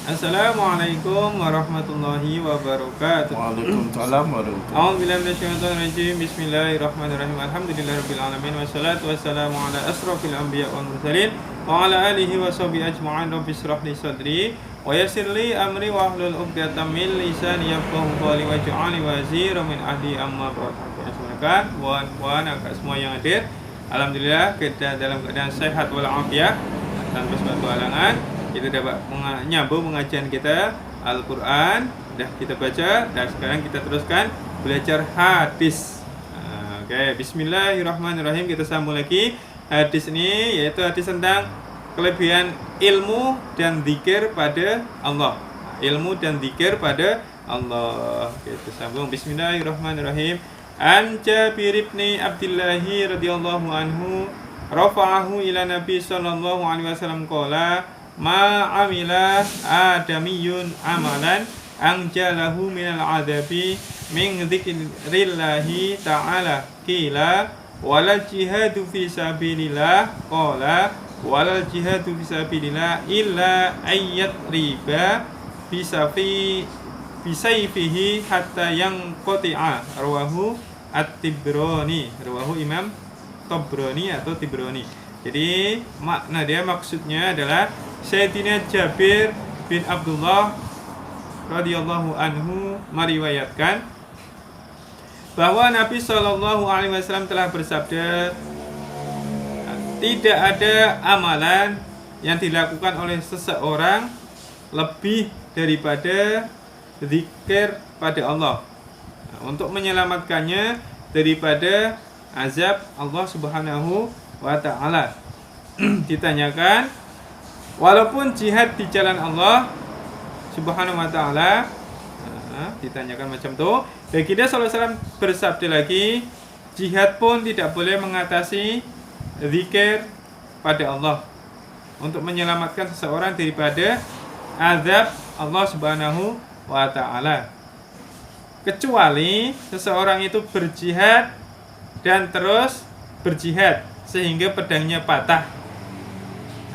Assalamualaikum warahmatullahi wabarakatuh. Waalaikumsalam warahmatullahi. A'udzubillahi minasyaitonirrajim. Bismillahirrahmanirrahim. Alhamdulillahirabbil alamin wassalatu wassalamu ala asrofil anbiya wal mursalin wa ala alihi wa sahbihi ajma'in. Rabbi shrah li sadri wa yassir li amri wa hlul 'uqdatam min lisani yafqahu qawli waj'alni waziran min ahli amma ba'd. Puan semua yang hadir. Alhamdulillah kita dalam keadaan sehat walafiat tanpa suatu halangan. Kita dapat menyambung pengajian kita Al-Quran. Dah kita baca dan sekarang kita teruskan belajar hadis. Oke, bismillahirrahmanirrahim. Kita sambung lagi hadis ini, yaitu hadis tentang kelebihan ilmu dan zikir pada Allah. Ilmu dan zikir pada Allah. Kita sambung bismillahirrahmanirrahim. An Jabir bin Abdullah radhiyallahu anhu rafa'ahu ila Nabi sallallahu alaihi wasallam qala ma amila adamiyun amalan anjalahu minal adabi min dzikrillahi ta'ala qila walal jihadu fi sabilillah qala walal jihadu fi sabilillah illa ayyat riba bisayfihi hatta yang qati'a rawahu at-Tibrani, rawahu Imam Tabrani atau Tibrani. Jadi maksudnya adalah Sayyidina Jabir bin Abdullah radhiyallahu anhu meriwayatkan bahwa Nabi Shallallahu alaihi wasallam telah bersabda, tidak ada amalan yang dilakukan oleh seseorang lebih daripada zikir pada Allah untuk menyelamatkannya daripada azab Allah Subhanahu wa ta'ala. Ditanyakan, walaupun jihad di jalan Allah Subhanahu wa ta'ala, ditanyakan macam tu. Baginda sallallahu alaihi wasallam bersabda lagi, jihad pun tidak boleh mengatasi zikir pada Allah untuk menyelamatkan seseorang daripada azab Allah Subhanahu wa ta'ala, kecuali seseorang itu berjihad dan terus berjihad sehingga pedangnya patah.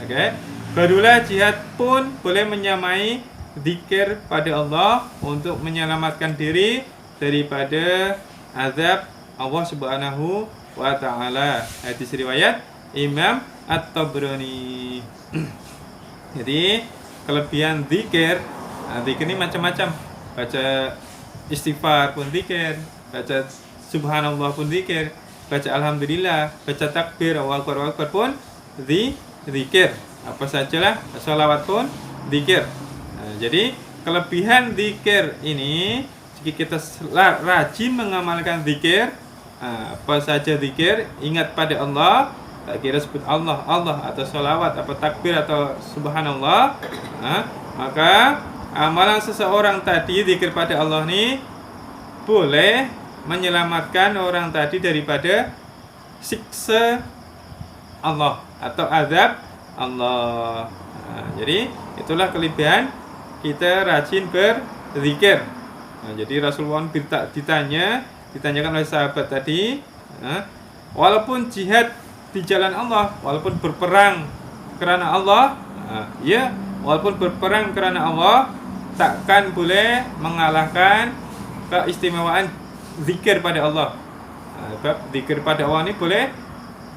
Oke, barulah jihad pun boleh menyamai zikir pada Allah untuk menyelamatkan diri daripada azab Allah Subhanahu wa ta'ala. Hadis riwayat Imam At-Tabrani. Jadi kelebihan zikir, zikir ini macam-macam. Baca istighfar pun zikir, baca subhanallah pun zikir, baca alhamdulillah, baca takbir, Allahu akbar pun zikir. Apa sajalah, salawat pun zikir. Jadi kelebihan zikir ini, jika kita rajin mengamalkan zikir, apa saja zikir, ingat pada Allah, tak kira sebut Allah atau salawat, apa takbir atau subhanallah, maka amalan seseorang tadi zikir pada Allah ini boleh menyelamatkan orang tadi daripada siksa Allah atau azab Allah. Jadi itulah kelebihan kita rajin berzikir. Jadi Rasulullah ditanyakan oleh sahabat tadi, walaupun jihad di jalan Allah, walaupun berperang kerana Allah, walaupun berperang kerana Allah, takkan boleh mengalahkan keistimewaan zikir pada Allah. Sebab zikir pada Allah ini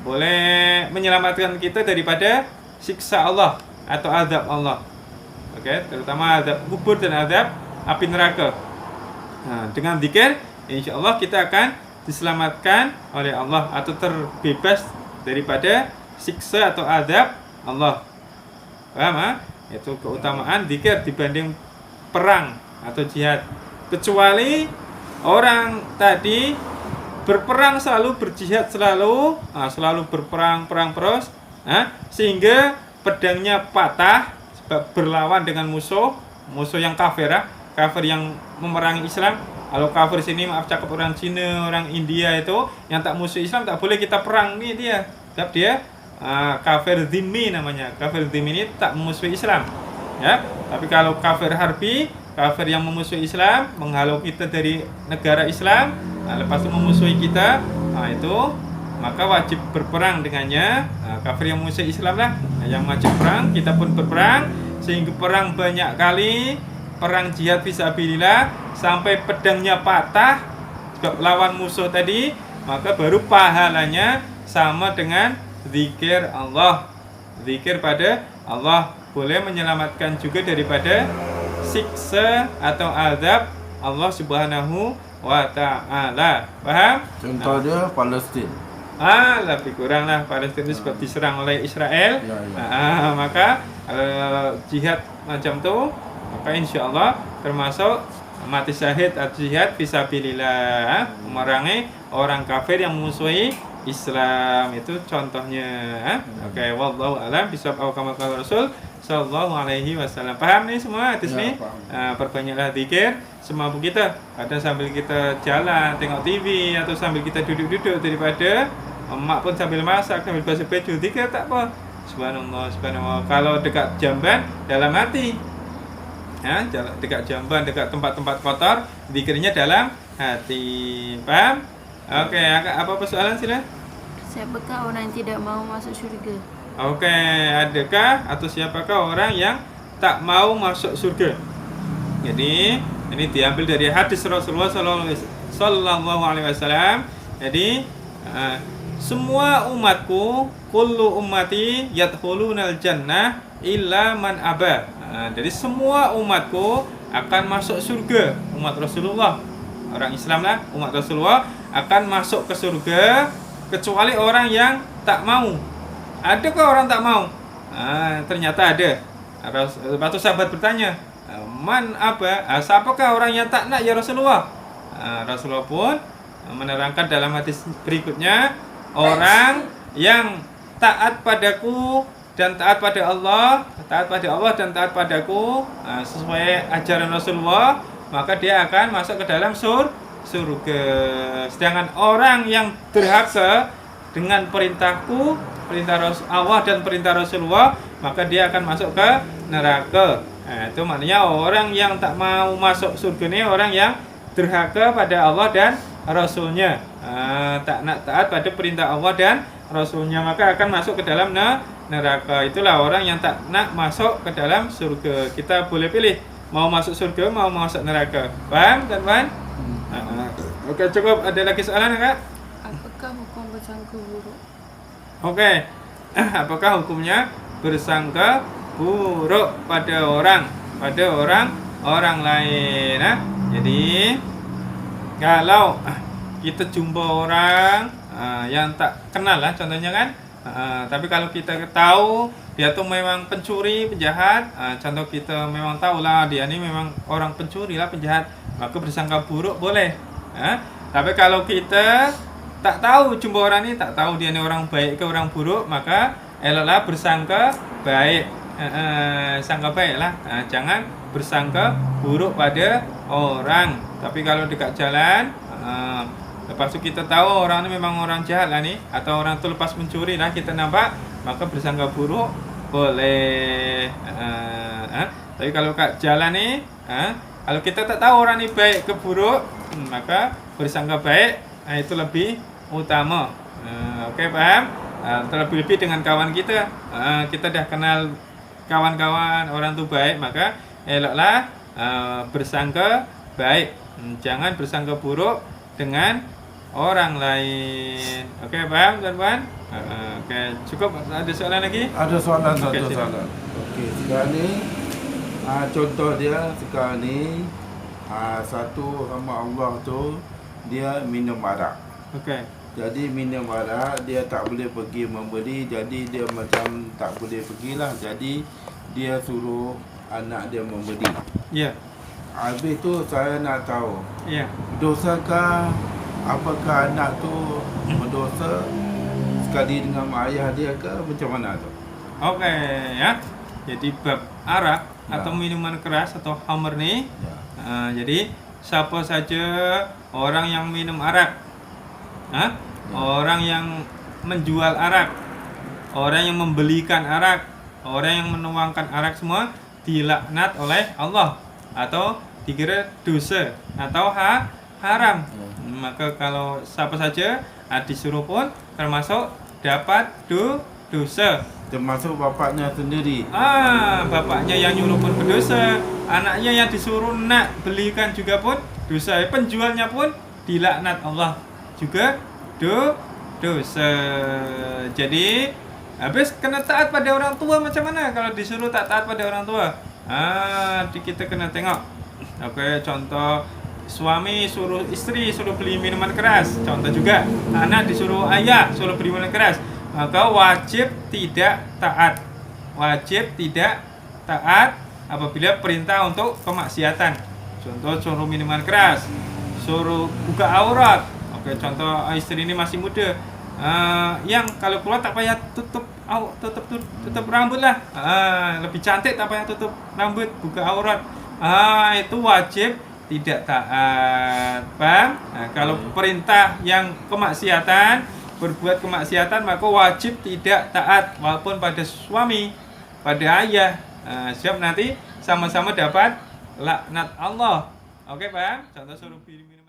boleh menyelamatkan kita daripada siksa Allah atau azab Allah. Okey, terutama azab kubur dan azab api neraka. Dengan zikir, insya-Allah kita akan diselamatkan oleh Allah atau terbebas daripada siksa atau azab Allah. Paham? Itu keutamaan zikir dibanding perang atau jihad. Kecuali orang tadi berperang selalu, berjihad selalu, selalu berperang terus, sehingga pedangnya patah sebab berlawan dengan musuh yang kafir, kafir yang memerangi Islam. Kalau kafir sini, maaf cakap, orang Cina, orang India itu yang tak musuh Islam, tak boleh kita perang ni dia. Sebab dia kafir dhimmi namanya. Kafir dhimmi ini tak memusuhi Islam. Ya, tapi kalau kafir harbi, kafir yang memusuhi Islam, menghalau kita dari negara Islam, lepas itu memusuhi kita, itu maka wajib berperang dengannya. Kafir yang memusuhi Islam lah yang wajib perang, kita pun berperang sehingga perang banyak kali, perang jihad fisabilillah sampai pedangnya patah sebab lawan musuh tadi, maka baru pahalanya sama dengan zikir Allah. Zikir pada Allah boleh menyelamatkan juga daripada siksa atau azab Allah Subhanahu wa ta'ala. Paham? Contoh dia Palestin. Lebih kurang lah. Palestina sebab diserang oleh Israel. Ya. Maka jihad macam tu, maka insya Allah termasuk mati syahid atau jihad fisabilillah, memerangi orang kafir yang memusuhi Islam, itu contohnya. Oke, wallahu alam bisawab. Kama qala Rasul sallallahu alaihi wasallam. Paham nih semua hadis nih? Perbanyaklah zikir semampu kita. Kadang sambil kita jalan tengok TV atau sambil kita duduk-duduk, daripada emak pun sambil masak, sambil basuh baju, zikir tak apa. Subhanallah, subhanallah. Kalau dekat jamban, dalam hati. Dekat jamban, dekat tempat-tempat kotor, zikirnya dalam hati. Paham? Oke, apa persoalan sila? Siapakah orang yang tidak mau masuk syurga? Oke, adakah atau siapakah orang yang tak mau masuk surga? Jadi, ini diambil dari hadis Rasulullah sallallahu alaihi wasallam. Jadi, semua umatku, kullu ummati yadkhulunal jannah illa man aba. Jadi semua umatku akan masuk surga. Umat Rasulullah, orang Islam lah, umat Rasulullah akan masuk ke surga kecuali orang yang tak mau. Adakah orang tak mau? Ternyata ada. Lepas itu sahabat bertanya, man aba? Siapakah orang yang tak nak ya Rasulullah? Rasulullah pun menerangkan dalam hadis berikutnya, orang yang taat padaku dan taat pada Allah, dan taat padaku sesuai ajaran Rasulullah, maka dia akan masuk ke dalam surga. Sedangkan orang yang durhaka dengan perintahku, perintah Allah dan perintah Rasulullah, maka dia akan masuk ke neraka. Itu maknanya orang yang tak mau masuk surga ini orang yang durhaka pada Allah dan Rasulnya, tak nak taat pada perintah Allah dan Rasulnya, maka akan masuk ke dalam neraka. Itulah orang yang tak nak masuk ke dalam surga. Kita boleh pilih mau masuk surga, mau masuk neraka. Paham kan? Oke, cukup. Ada lagi soalan, Kak? Apakah hukum bersangka buruk? Oke. Apakah hukumnya bersangka buruk pada orang lain? Jadi kalau kita jumpa orang yang tak kenal lah, contohnya kan, tapi kalau kita tahu dia tuh memang pencuri, penjahat, contoh kita memang tahu lah dia ini memang orang pencuri lah, penjahat, maka bersangka buruk boleh. Tapi kalau kita tak tahu jumpa orang ini, tak tahu dia ini orang baik ke orang buruk, maka eloklah bersangka baik. Sangka baik lah, jangan bersangka buruk pada orang. Tapi kalau dekat jalan, lepas itu kita tahu orang ini memang orang jahat lah nih, atau orang itu lepas mencuri lah, kita nampak, maka bersangka buruk boleh. Tapi kalau kat jalan nih, kalau kita tak tahu orang ini baik ke buruk, maka bersangka baik itu lebih utama. Oke, paham? Terlebih-lebih dengan kawan kita, kita dah kenal kawan-kawan orang tu baik, maka eloklah bersangka baik, jangan bersangka buruk dengan orang lain. Oke, paham tuan-tuan? Oke, cukup. Ada soalan lagi? Ada soalan, Okey, satu silakan. soalan. Okey, sekarang ni contoh dia sekarang ni satu hamba Allah tu dia minum arak. Oke. Jadi minum arak dia tak boleh pergi membeli, jadi dia macam tak boleh pergilah. Jadi dia suruh anak dia membeli. Ya. Habis tu saya nak tahu, Ya. dosakah, apakah anak tu berdosa sekali dengan ayah dia ke macam mana tu? Oke, ya. Jadi bab arak Ya. atau minuman keras atau khamr nih. Ya. Jadi siapa saja orang yang minum arak, orang yang menjual arak, orang yang membelikan arak, orang yang menuangkan arak, semua dilaknat oleh Allah atau dikira dosa atau haram. Maka kalau siapa saja disuruh pun termasuk dapat dosa. termasuk bapaknya sendiri. Bapaknya yang nyuruh pun berdosa, anaknya yang disuruh nak belikan juga pun dosa, penjualnya pun dilaknat Allah juga dosa. Jadi habis kena taat pada orang tua. Macam mana kalau disuruh tak taat pada orang tua? Kita kena tengok. Oke, contoh suami suruh istri suruh beli minuman keras, contoh juga anak disuruh ayah suruh beli minuman keras, maka wajib tidak taat. Wajib tidak taat apabila perintah untuk kemaksiatan. Contoh suruh minuman keras, suruh buka aurat. Oke, contoh istri ini masih muda, yang kalau keluar tak payah tutup rambut lah, lebih cantik tak payah tutup rambut, buka aurat. Itu wajib tidak taat. Paham? Kalau perintah yang kemaksiatan, berbuat kemaksiatan, maka wajib tidak taat walaupun pada suami, pada ayah. Siap nanti sama-sama dapat laknat Allah. Oke, paham? Contoh suruh beli minum